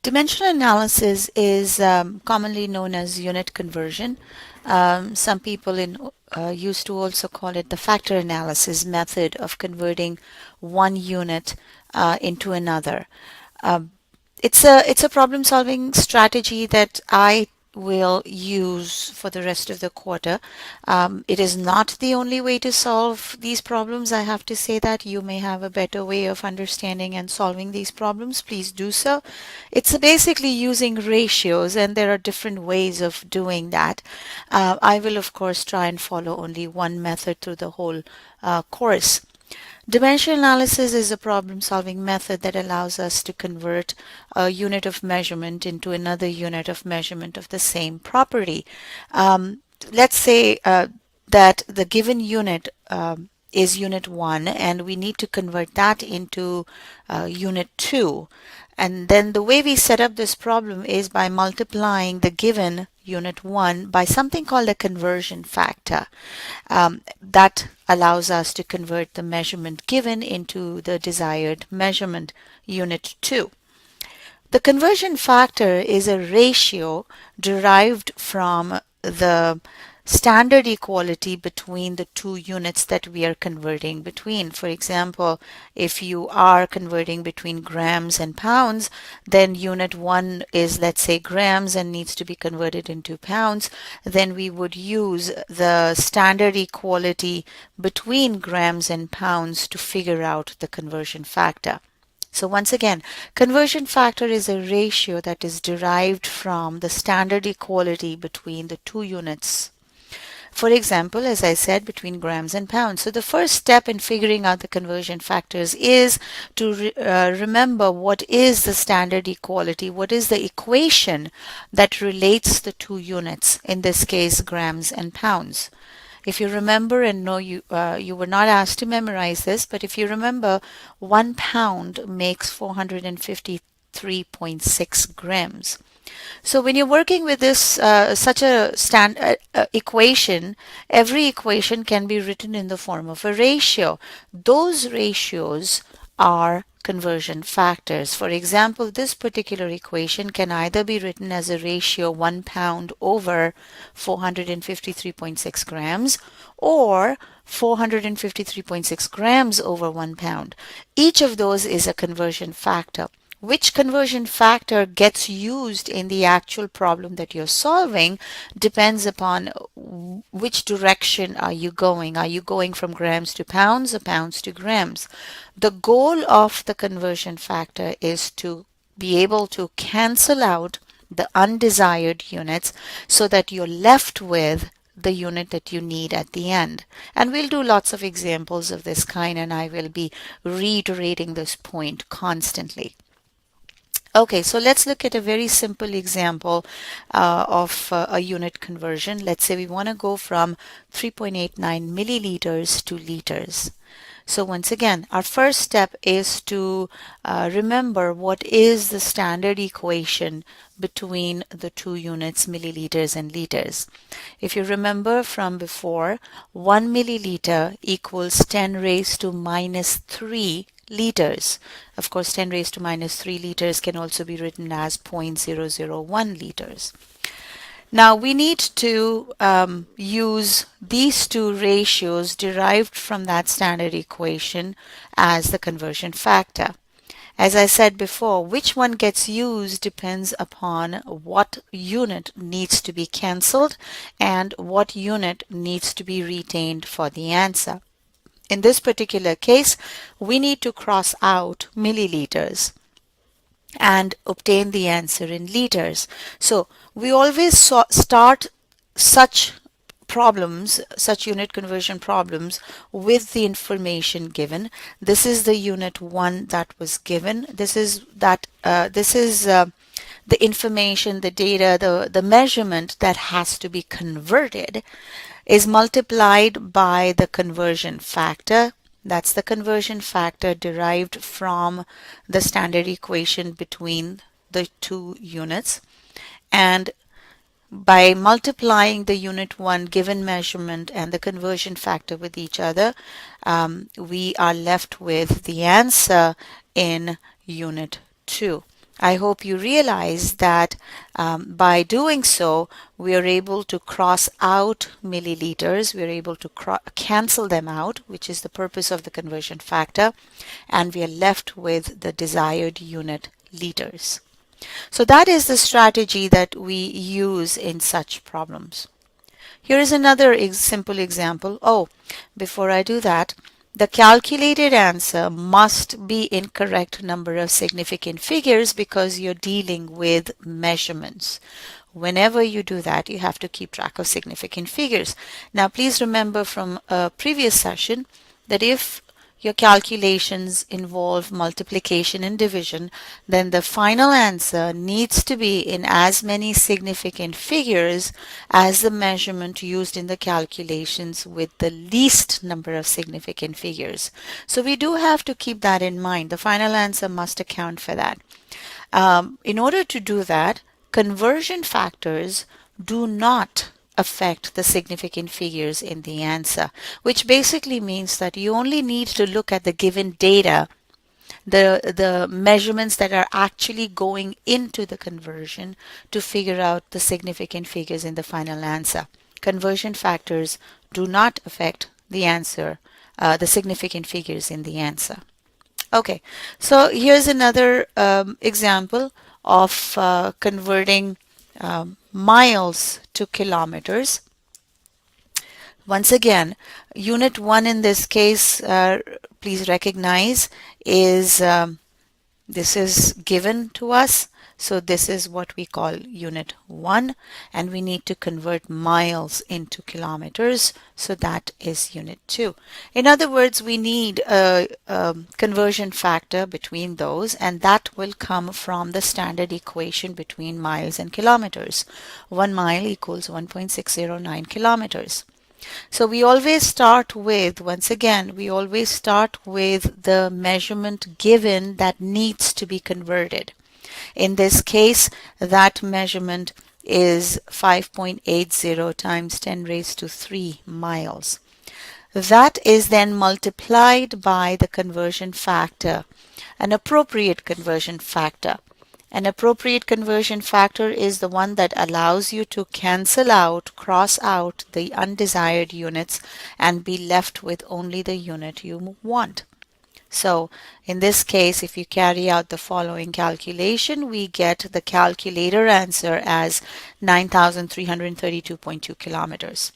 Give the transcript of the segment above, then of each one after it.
Dimensional analysis is commonly known as unit conversion. Some people used to also call it the factor analysis method of converting one unit into another. Um, it's a problem solving strategy that I will use for the rest of the quarter. It is not the only way to solve these problems. I have to say that you may have a better way of understanding and solving these problems. Please do so. It's basically using ratios, and there are different ways of doing that. I will, of course, try and follow only one method through the whole course. Dimensional analysis is a problem-solving method that allows us to convert a unit of measurement into another unit of measurement of the same property. Let's say that the given unit is unit 1 and we need to convert that into unit 2. And then the way we set up this problem is by multiplying the given unit 1 by something called a conversion factor. That allows us to convert the measurement given into the desired measurement, unit 2. The conversion factor is a ratio derived from the standard equality between the two units that we are converting between. For example, if you are converting between grams and pounds, then unit 1 is, let's say, grams and needs to be converted into pounds. Then we would use the standard equality between grams and pounds to figure out the conversion factor. So once again, conversion factor is a ratio that is derived from the standard equality between the two units. For example, as I said, between grams and pounds. So the first step in figuring out the conversion factors is to remember what is the standard equality, what is the equation that relates the two units, in this case grams and pounds. If you remember, and no, you were not asked to memorize this, but if you remember, 1 pound makes 453.6 grams. So when you're working with this such a equation, every equation can be written in the form of a ratio. Those ratios are conversion factors. For example, this particular equation can either be written as a ratio 1 pound over 453.6 grams or 453.6 grams over 1 pound. Each of those is a conversion factor. Which conversion factor gets used in the actual problem that you're solving depends upon which direction are you going. Are you going from grams to pounds or pounds to grams? The goal of the conversion factor is to be able to cancel out the undesired units so that you're left with the unit that you need at the end. And we'll do lots of examples of this kind, and I will be reiterating this point constantly. Okay, so let's look at a very simple example of a unit conversion. Let's say we want to go from 3.89 milliliters to liters. So once again, our first step is to remember what is the standard equation between the two units, milliliters and liters. If you remember from before, 1 milliliter equals 10 raised to minus 3 liters. Of course, 10 raised to minus 3 liters can also be written as 0.001 liters. Now we need to use these two ratios derived from that standard equation as the conversion factor. As I said before, which one gets used depends upon what unit needs to be cancelled and what unit needs to be retained for the answer. In this particular case, we need to cross out milliliters and obtain the answer in liters. So we always start such problems, such unit conversion problems, with the information given. This is the unit 1 that was given. This is the information, the data, the measurement that has to be converted is multiplied by the conversion factor. That's the conversion factor derived from the standard equation between the two units. And by multiplying the unit 1 given measurement and the conversion factor with each other, we are left with the answer in unit 2. I hope you realize that by doing so, we are able to cross out milliliters. We are able to cancel them out, which is the purpose of the conversion factor, and we are left with the desired unit liters. So that is the strategy that we use in such problems. Here is another simple example. Oh, before I do that, the calculated answer must be in correct number of significant figures because you're dealing with measurements. Whenever you do that, you have to keep track of significant figures. Now, please remember from a previous session that if your calculations involve multiplication and division, then the final answer needs to be in as many significant figures as the measurement used in the calculations with the least number of significant figures. So we do have to keep that in mind. The final answer must account for that. In order to do that, conversion factors do not affect the significant figures in the answer, which basically means that you only need to look at the given data, the measurements that are actually going into the conversion to figure out the significant figures in the final answer. Conversion factors do not affect the answer, the significant figures in the answer. Okay, so here's another example of converting miles to kilometers. Once again, unit 1 in this case, please recognize, is this is given to us. So this is what we call unit 1, and we need to convert miles into kilometers. So that is unit 2. In other words, we need a conversion factor between those, and that will come from the standard equation between miles and kilometers. 1 mile equals 1.609 kilometers. So we always start with, once again, we always start with the measurement given that needs to be converted. In this case, that measurement is 5.80 times 10 raised to 3 miles. That is then multiplied by the conversion factor, an appropriate conversion factor. An appropriate conversion factor is the one that allows you to cancel out, cross out the undesired units and be left with only the unit you want. So in this case, if you carry out the following calculation, we get the calculator answer as 9,332.2 kilometers.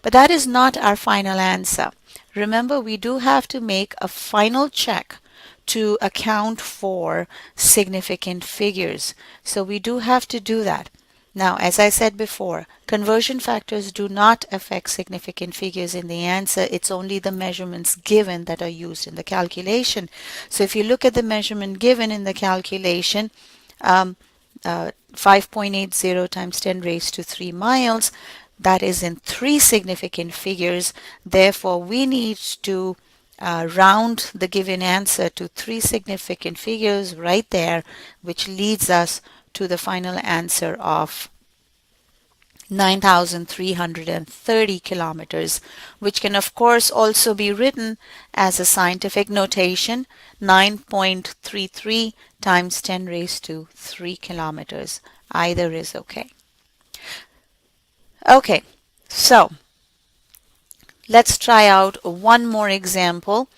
But that is not our final answer. Remember, we do have to make a final check to account for significant figures. So we do have to do that. Now, as I said before, conversion factors do not affect significant figures in the answer. It's only the measurements given that are used in the calculation. So if you look at the measurement given in the calculation, 5.80 times 10 raised to 3 miles, that is in 3 significant figures. Therefore, we need to round the given answer to 3 significant figures right there, which leads us to the final answer of 9,330 kilometers, which can of course also be written as a scientific notation, 9.33 times 10 raised to 3 kilometers. Either is okay. Okay, so let's try out one more example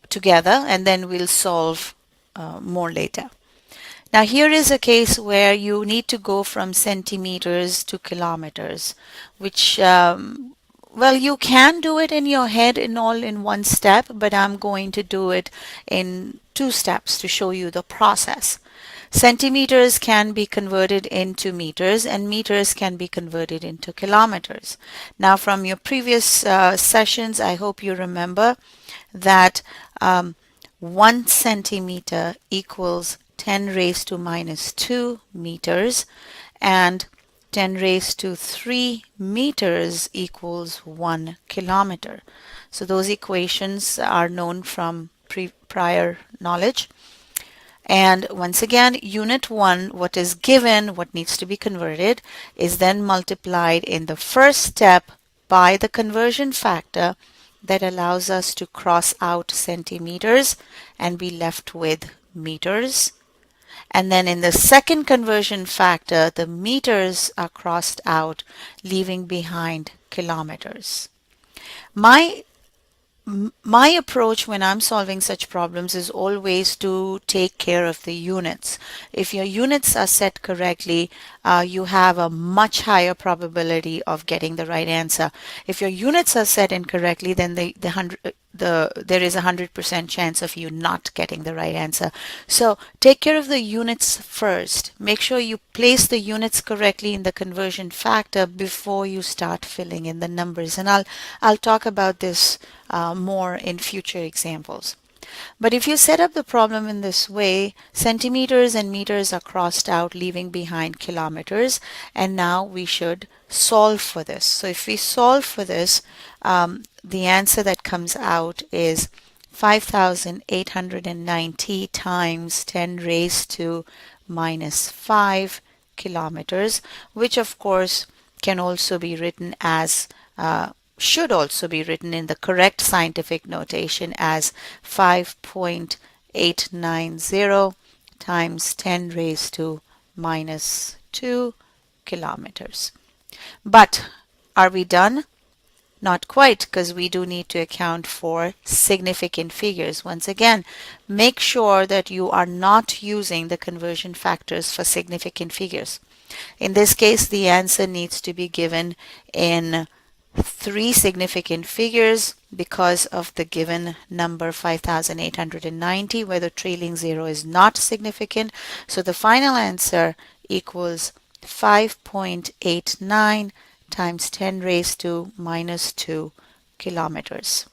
together, and then we'll solve more later. Now here is a case where you need to go from centimeters to kilometers, which, well, you can do it in your head in one step, but I'm going to do it in 2 steps to show you the process. Centimeters can be converted into meters, and meters can be converted into kilometers. Now, from your previous sessions, I hope you remember that 1 centimeter equals 10 raised to minus 2 meters, and 10 raised to 3 meters equals 1 kilometer. So those equations are known from prior knowledge. And once again, unit 1, what is given, what needs to be converted, is then multiplied in the first step by the conversion factor that allows us to cross out centimeters and be left with meters. And then in the second conversion factor, the meters are crossed out, leaving behind kilometers. My my approach when I'm solving such problems is always to take care of the units. If your units are set correctly, you have a much higher probability of getting the right answer. If your units are set incorrectly, then there is 100% chance of you not getting the right answer. So take care of the units first. Make sure you place the units correctly in the conversion factor before you start filling in the numbers. And I'll talk about this more in future examples. But if you set up the problem in this way, centimeters and meters are crossed out, leaving behind kilometers. And now we should solve for this. So if we solve for this, the answer that comes out is 5,890 times 10 raised to minus 5 kilometers, which of course can also be written as should also be written in the correct scientific notation as 5.890 times 10 raised to minus 2 kilometers. But are we done? Not quite, because we do need to account for significant figures. Once again, make sure that you are not using the conversion factors for significant figures. In this case, the answer needs to be given in 3 significant figures because of the given number 5,890, where the trailing zero is not significant. So the final answer equals 5.89 times 10 raised to minus 2 kilometers.